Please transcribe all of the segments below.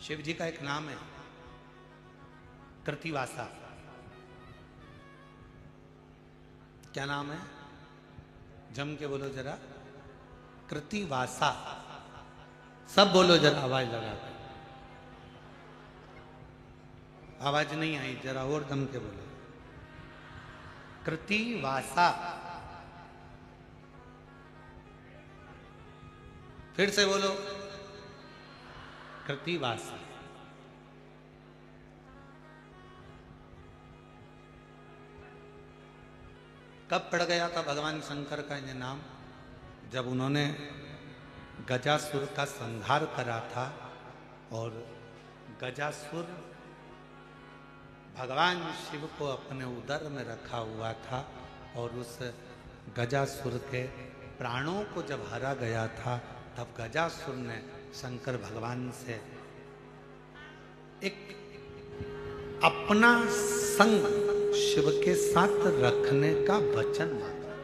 शिव जी का एक नाम है कृतिवासा। क्या नाम है? जम के बोलो जरा, कृतिवासा। सब बोलो जरा आवाज लगा कर। आवाज नहीं आई, जरा और दम के बोलो। कृतिवासा। फिर से बोलो, कृतिवासा। कब पड़ गया था भगवान शंकर का ये नाम? जब उन्होंने गजासुर का संहार करा था और गजासुर भगवान शिव को अपने उदर में रखा हुआ था और उस गजासुर के प्राणों को जब हरा गया था तब गजासुर ने शंकर भगवान से एक अपना संग शिव के साथ रखने का वचन मांगा।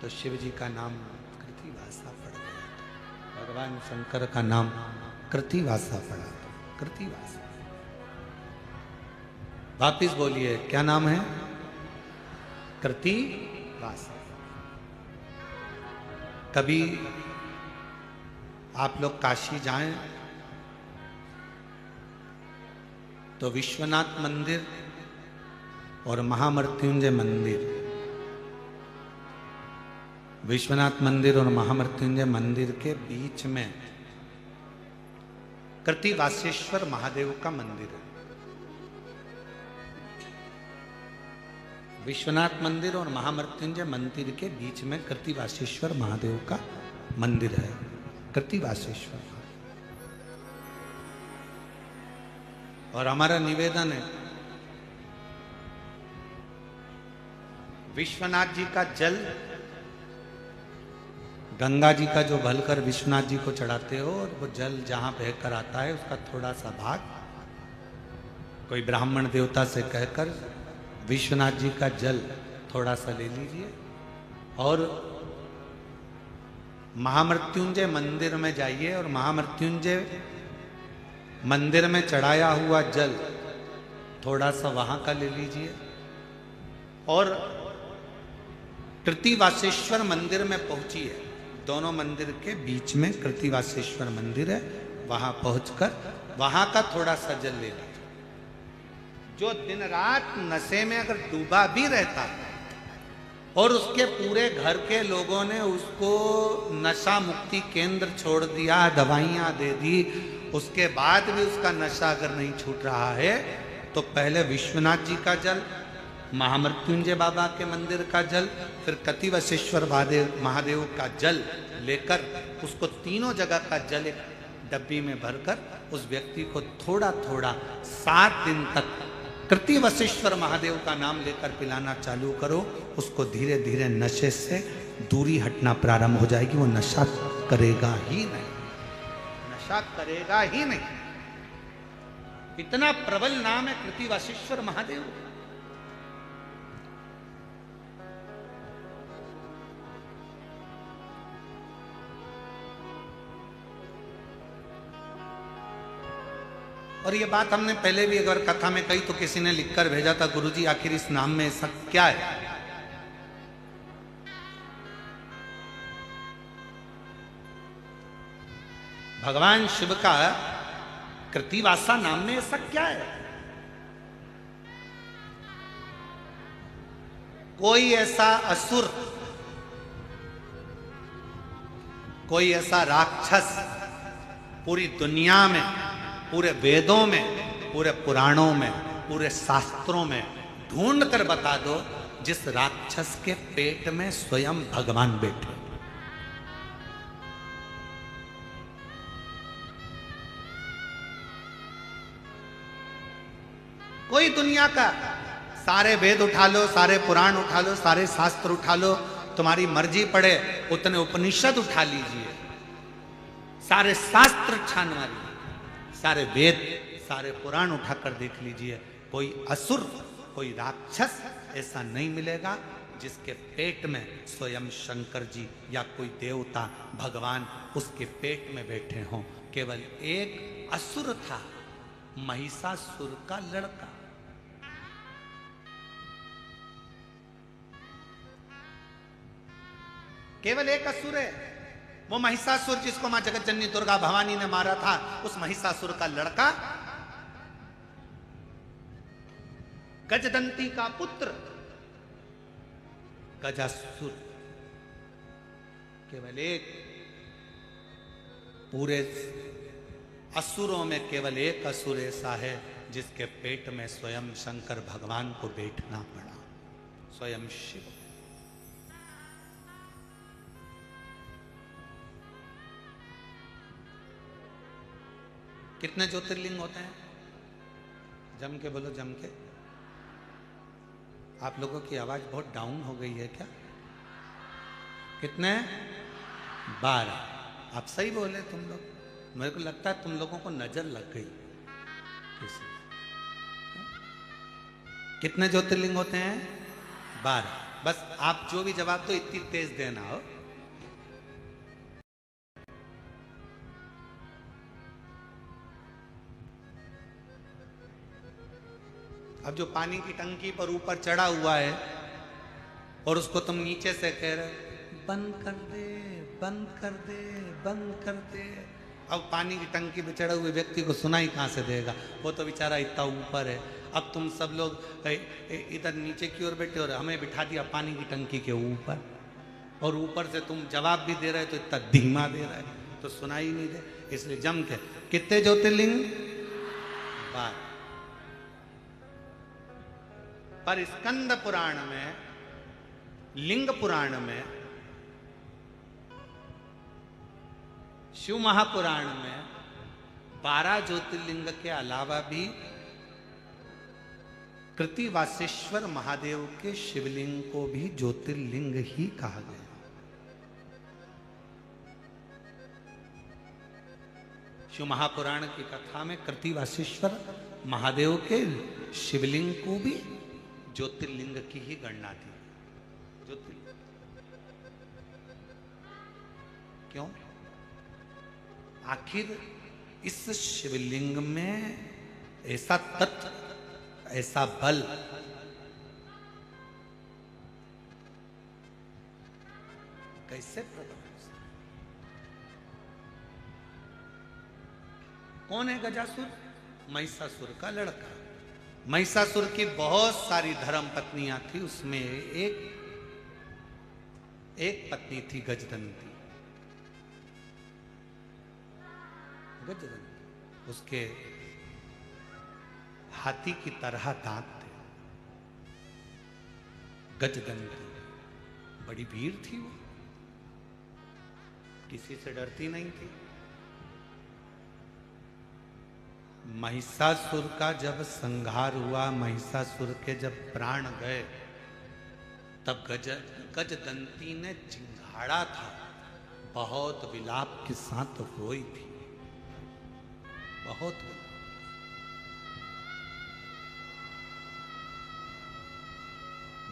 तो शिव जी का नाम कृतिवासा पड़ गया था, भगवान शंकर का नाम कृतिवासा पड़ा था। कृतिवासा। वापिस बोलिए, क्या नाम है? कृतिवासा। कभी आप लोग काशी जाएं तो विश्वनाथ मंदिर और महामृत्युंजय मंदिर, विश्वनाथ मंदिर और महामृत्युंजय मंदिर के बीच में कृतिवासेश्वर महादेव का मंदिर है। विश्वनाथ मंदिर और महामृत्युंजय मंदिर के बीच में कृतिवासेश्वर महादेव का मंदिर है। कृतिवासेश्वर। और हमारा निवेदन है, विश्वनाथ जी का जल गंगा जी का जो भलकर विश्वनाथ जी को चढ़ाते हो और वो जल जहां बहकर आता है उसका थोड़ा सा भाग कोई ब्राह्मण देवता से कहकर विश्वनाथ जी का जल थोड़ा सा ले लीजिए और महामृत्युंजय मंदिर में जाइए और महामृत्युंजय मंदिर में चढ़ाया हुआ जल थोड़ा सा वहां का ले लीजिए और कृतिवासेश्वर मंदिर में पहुंचिए। दोनों मंदिर के बीच में कृतिवासेश्वर मंदिर है, वहां पहुंचकर वहां का थोड़ा सा जल ले लीजिए। जो दिन रात नशे में अगर डूबा भी रहता है और उसके पूरे घर के लोगों ने उसको नशा मुक्ति केंद्र छोड़ दिया, दवाइयां दे दी, उसके बाद भी उसका नशा अगर नहीं छूट रहा है तो पहले विश्वनाथ जी का जल, महामृत्युंजय बाबा के मंदिर का जल, फिर कृतिवासेश्वर महादेव का जल लेकर उसको तीनों जगह का जल एक डब्बी में भरकर उस व्यक्ति को थोड़ा थोड़ा 7 दिन तक कृतिवासेश्वर महादेव का नाम लेकर पिलाना चालू करो। उसको धीरे धीरे नशे से दूरी हटना प्रारंभ हो जाएगी। वो नशा करेगा ही नहीं, नशा करेगा ही नहीं। इतना प्रबल नाम है कृतिवासेश्वर महादेव। और ये बात हमने पहले भी अगर कथा में कही तो किसी ने लिखकर भेजा था, गुरुजी आखिर इस नाम में ऐसा क्या है? भगवान शिव का कृतिवासा नाम में ऐसा क्या है? कोई ऐसा असुर, कोई ऐसा राक्षस पूरी दुनिया में, पूरे वेदों में, पूरे पुराणों में, पूरे शास्त्रों में ढूंढ कर बता दो जिस राक्षस के पेट में स्वयं भगवान बैठे। कोई दुनिया का सारे वेद उठा लो, सारे पुराण उठा लो, सारे शास्त्र उठा लो, तुम्हारी मर्जी पड़े उतने उपनिषद उठा लीजिए, सारे शास्त्र छान मारिए, सारे वेद, सारे पुराण उठाकर देख लीजिए, कोई असुर, कोई राक्षस ऐसा नहीं मिलेगा जिसके पेट में स्वयं शंकर जी या कोई देवता भगवान उसके पेट में बैठे हों। केवल एक असुर था, महिषासुर का लड़का। केवल एक असुर है, वो महिषासुर जिसको मां जगत जननी दुर्गा भवानी ने मारा था, उस महिषासुर का लड़का गजदंती का पुत्र गजासुर। केवल एक, पूरे असुरों में केवल एक असुर ऐसा है जिसके पेट में स्वयं शंकर भगवान को बैठना पड़ा, स्वयं शिव। कितने ज्योतिर्लिंग होते हैं? जम के बोलो, जम के। आप लोगों की आवाज बहुत डाउन हो गई है क्या? कितने? 12। आप सही बोले तुम लोग, मेरे को लगता है तुम लोगों को नजर लग गई किसी। कितने ज्योतिर्लिंग होते हैं? 12। बस आप जो भी जवाब दो इतनी तेज देना हो। अब जो पानी की टंकी पर ऊपर चढ़ा हुआ है और उसको तुम नीचे से कह रहे बंद कर दे, बंद कर दे, बंद कर दे, अब पानी की टंकी पे चढ़े हुए व्यक्ति को सुनाई कहां से देगा? वो तो बेचारा इतना ऊपर है। अब तुम सब लोग इधर नीचे की ओर बैठे और हमें बिठा दिया पानी की टंकी के ऊपर, और ऊपर से तुम जवाब भी दे रहे तो इतना धीमा दे रहे तो सुनाई नहीं दे। इसलिए जम के कितने ज्योतिर्लिंग? 12। पर स्कंद पुराण में, लिंग पुराण में, शिव महापुराण में 12 ज्योतिर्लिंग के अलावा भी कृतिवासेश्वर महादेव के शिवलिंग को भी ज्योतिर्लिंग ही कहा गया। शिव महापुराण की कथा में कृतिवासेश्वर महादेव के शिवलिंग को भी ज्योतिर्लिंग की ही गणना थी। ज्योतिर्लिंग क्यों? आखिर इस शिवलिंग में ऐसा तत्व, ऐसा बल, कैसे प्रकट हो सकता? कौन है गजासुर? महिषासुर का लड़का। महिषासुर की बहुत सारी धर्म पत्नियां थी, उसमें एक पत्नी थी गजदंती। गजदंती, उसके हाथी की तरह दांत थे। गजदंती बड़ी वीर थी, वो किसी से डरती नहीं थी। महिषासुर का जब संहार हुआ, महिषासुर के जब प्राण गए, तब गजदंती ने चिंघाड़ा था, बहुत विलाप के साथ रोई थी, बहुत।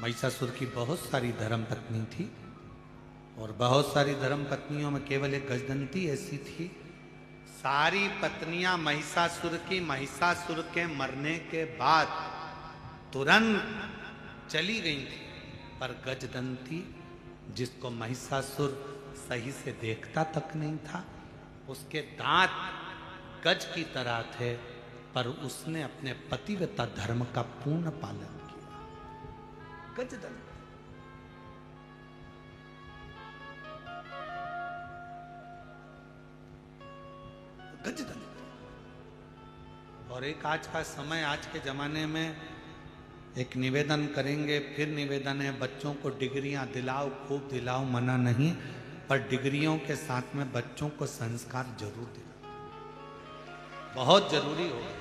महिषासुर की बहुत सारी धर्म पत्नी थी, और बहुत सारी धर्म पत्नियों में केवल एक गजदंती ऐसी थी। सारी पत्नियां महिषासुर के मरने के बाद तुरंत चली गई थी, पर गजदंती, जिसको महिषासुर सही से देखता तक नहीं था, उसके दांत गज की तरह थे, पर उसने अपने पतिव्रता धर्म का पूर्ण पालन किया। गजदंती। और एक आज का समय, आज के जमाने में एक निवेदन करेंगे, फिर निवेदन है, बच्चों को डिग्रियां दिलाओ, खूब दिलाओ, मना नहीं, पर डिग्रियों के साथ में बच्चों को संस्कार जरूर दिलाओ, बहुत जरूरी होगा।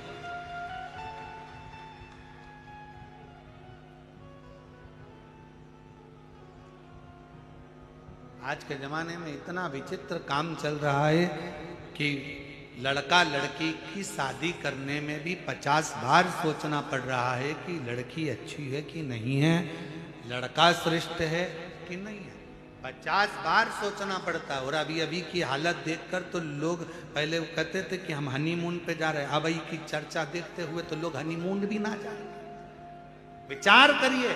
आज के जमाने में इतना विचित्र काम चल रहा है कि लड़का लड़की की शादी करने में भी 50 बार सोचना पड़ रहा है कि लड़की अच्छी है कि नहीं है, लड़का श्रेष्ठ है कि नहीं है, 50 बार सोचना पड़ता है। और अभी अभी की हालत देखकर तो लोग पहले कहते थे कि हम हनीमून पे जा रहे हैं, अभी की चर्चा देखते हुए तो लोग हनीमून भी ना जाए। विचार करिए,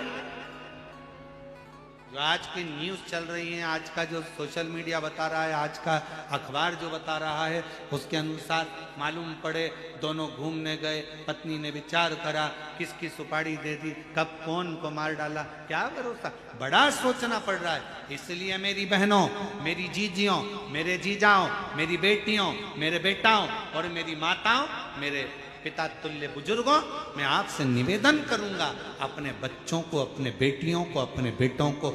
जो आज की न्यूज़ चल रही है, आज का जो सोशल मीडिया बता रहा है, आज का अखबार जो बता रहा है, उसके अनुसार मालूम पड़े दोनों घूमने गए, पत्नी ने विचार करा, किसकी सुपारी दे दी, कब कौन को मार डाला, क्या भरोसा। बड़ा सोचना पड़ रहा है। इसलिए मेरी बहनों, मेरी जीजियों, मेरे जीजाओं, मेरी बेटियों, मेरे बेटाओं और मेरी माताओं, मेरे पिता तुल्य बुजुर्गों, मैं आपसे निवेदन करूंगा, अपने बच्चों को, अपने बेटियों को, अपने बेटों को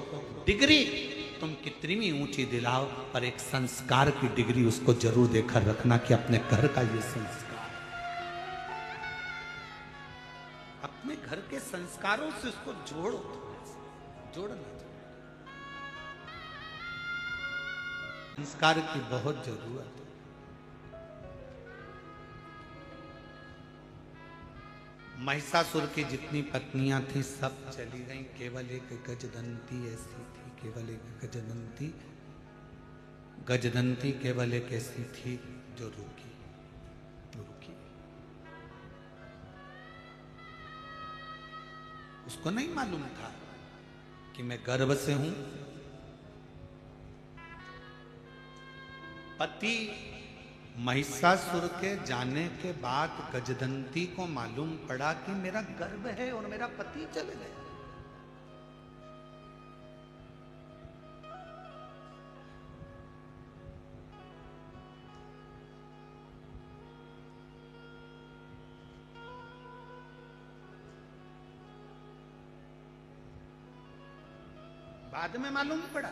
डिग्री तुम कितनी भी ऊंची दिलाओ, पर एक संस्कार की डिग्री उसको जरूर देकर रखना कि अपने घर का ये संस्कार, अपने घर के संस्कारों से उसको जोड़ो, जोड़ना। संस्कार की बहुत जरूरत है। महिषासुर की जितनी पत्नियां थी सब चली गईं, केवल एक गजदंती ऐसी थी, केवल एक गजदंती, गजदंती केवल एक ऐसी थी जो रुकी, रुकी। उसको नहीं मालूम था कि मैं गर्भ से हूं। पति महिषासुर के जाने के बाद गजदंती को मालूम पड़ा कि मेरा गर्भ है और मेरा पति चले गए। बाद में मालूम पड़ा,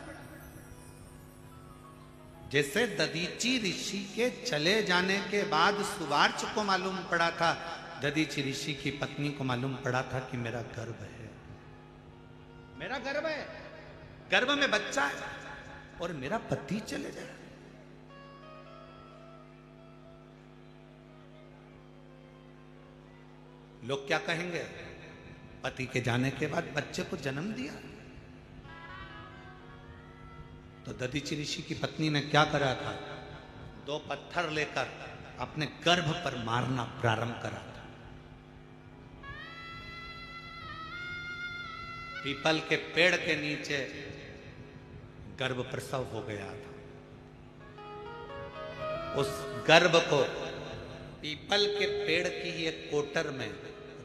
जैसे दधीची ऋषि के चले जाने के बाद सुवार्च को मालूम पड़ा था, दधीची ऋषि की पत्नी को मालूम पड़ा था कि मेरा गर्भ है, मेरा गर्भ है, गर्भ में बच्चा है और मेरा पति चले जाए। लोग क्या कहेंगे, पति के जाने के बाद बच्चे को जन्म दिया। तो दधीची ऋषि की पत्नी ने क्या करा था, 2 पत्थर लेकर अपने गर्भ पर मारना प्रारंभ करा था। पीपल के पेड़ के नीचे गर्भ प्रसव हो गया था। उस गर्भ को पीपल के पेड़ की एक कोटर में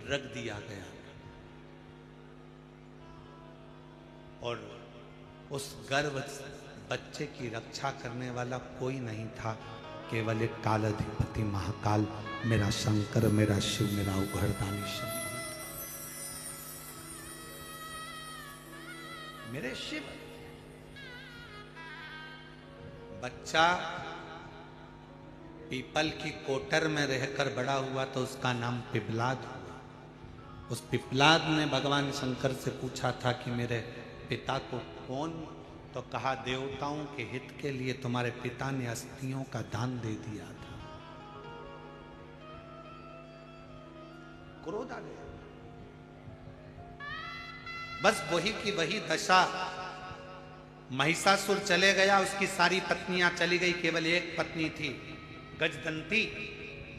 रख दिया गया और उस गर्भ बच्चे की रक्षा करने वाला कोई नहीं था, केवल एक कालाधिपति महाकाल, मेरा शंकर, मेरा शिव, मेरा उघड़दानी शंकर, मेरे शिव। बच्चा पीपल की कोटर में रहकर बड़ा हुआ तो उसका नाम पिपलाद हुआ। उस पिपलाद ने भगवान शंकर से पूछा था कि मेरे पिता को कौन, तो कहा देवताओं के हित के लिए तुम्हारे पिता ने अस्थियों का दान दे दिया था। क्रोध आ गया। बस वही की वही दशा, महिषासुर चले गया, उसकी सारी पत्नियां चली गई, केवल एक पत्नी थी गजदंती।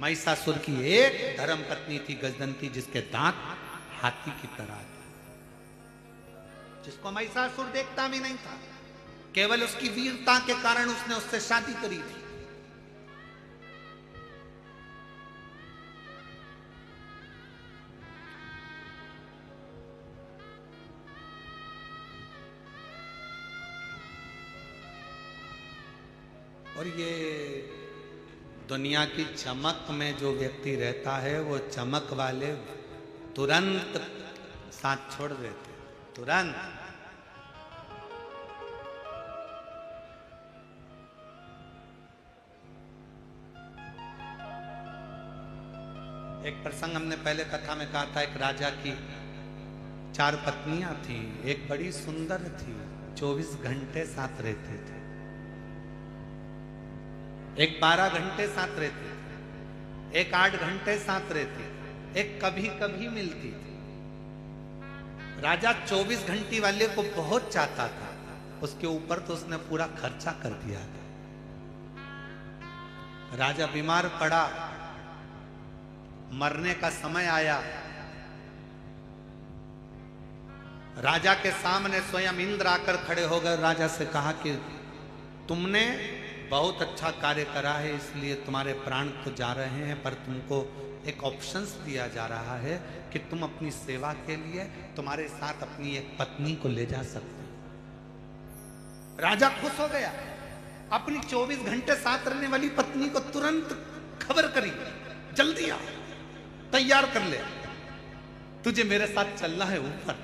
महिषासुर की एक धर्म पत्नी थी गजदंती, जिसके दांत हाथी की तरह थे, जिसको महिषासुर देखता भी नहीं था, केवल उसकी वीरता के कारण उसने उससे शादी करी थी। और ये दुनिया की चमक में जो व्यक्ति रहता है, वो चमक वाले तुरंत साथ छोड़ देते, तुरंत। एक प्रसंग हमने पहले कथा में कहा था, एक राजा की 4 पत्नियां थी। एक बड़ी सुंदर थी, 24 घंटे साथ रहते थे, एक 12 घंटे साथ रहते थे, एक 8 घंटे साथ रहती, एक कभी कभी मिलती थी। राजा 24 घंटी वाले को बहुत चाहता था, उसके ऊपर तो उसने पूरा खर्चा कर दिया था। राजा बीमार पड़ा, मरने का समय आया। राजा के सामने स्वयं इंद्र आकर खड़े हो गए, राजा से कहा कि तुमने बहुत अच्छा कार्य करा है, इसलिए तुम्हारे प्राण तो जा रहे हैं, पर तुमको एक ऑप्शंस दिया जा रहा है कि तुम अपनी सेवा के लिए तुम्हारे साथ अपनी एक पत्नी को ले जा सकते हो। राजा खुश हो गया, अपनी 24 घंटे साथ रहने वाली पत्नी को तुरंत खबर करी, जल्दी आ, तैयार कर ले, तुझे मेरे साथ चलना है ऊपर।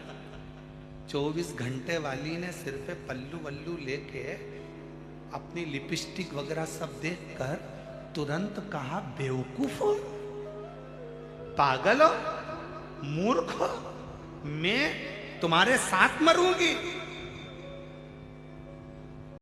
24 घंटे वाली ने सिर पे पल्लू वल्लू लेके अपनी लिपस्टिक वगैरह सब देखकर तुरंत कहा, बेवकूफ हो, पागल हो, मूर्ख हो, मैं तुम्हारे साथ मरूंगी।